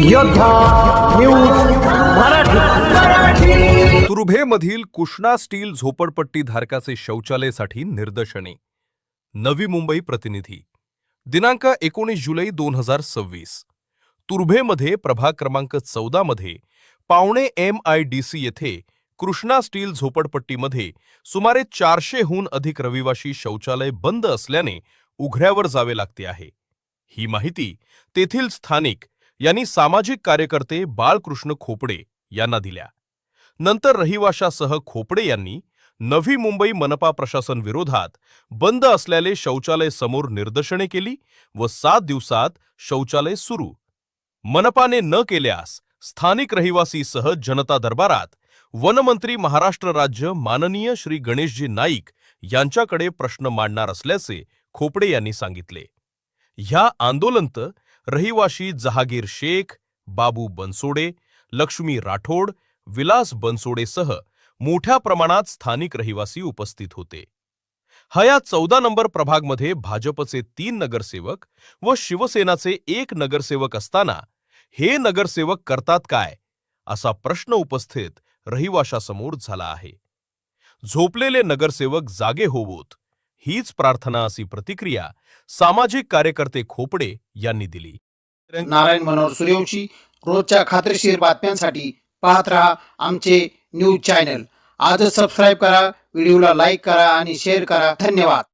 योद्धा news Marathi. तुर्भेमधील Krishna steel झोपडपट्टी धारकाचे शौचालयासाठी निदर्शने। नवी मुंबई प्रतिनिधी दिनांक 19 जुलै 2026। तुर्भेमध्ये प्रभाग क्रमांक 14 मध्ये पावणे MIDC येथे कृष्णा स्टील झोपडपट्टीमध्ये सुमारे 400 हून अधिक रहिवासी शौचालय बंद असल्याने उघड्यावर जावे लागते आहे। ही माहिती तेथील स्थानिक यांनी सामाजिक कार्यकर्ते बाळकृष्ण खोपडे यांना दिल्या। नंतर रहिवाशासह खोपडे यांनी नवी मुंबई मनपा प्रशासन विरोधात बंद असलेले शौचालय समोर निदर्शने केली व 7 दिवसात शौचालय सुरू। मनपाने न केल्यास स्थानिक रहिवासी सह जनता दरबारात वनमंत्री महाराष्ट्र राज्य माननीय श्री गणेशजी नाईक यांच्याकडे प्रश्न मांडणार असल्याचे खोपडे यांनी सांगितले। ह्या आंदोलनात रहिवासी जहागीर शेख, बाबू बनसोडे, लक्ष्मी राठोड, विलास बनसोडे सह मोठ्या प्रमाणात स्थानिक रहिवासी उपस्थित होते। हया 14 नंबर प्रभागमध्ये भाजपचे 3 नगरसेवक व शिवसेनाचे 1 नगरसेवक असताना हे नगरसेवक करतात काय असा प्रश्न उपस्थित रहिवाशासमोर झाला आहे। झोपलेले नगरसेवक जागे होवोत हीच प्रार्थना अशी प्रतिक्रिया सामाजिक कार्यकर्ते खोपडे यांनी दिली। नारायण मनोहर सूर्यवंशी, रोजच्या खात्रीशीर बातम्यांसाठी पाहत रहा आमचे न्यूज चॅनल। आजच सबस्क्राइब करा, व्हिडिओला लाईक करा आणि शेअर करा। धन्यवाद।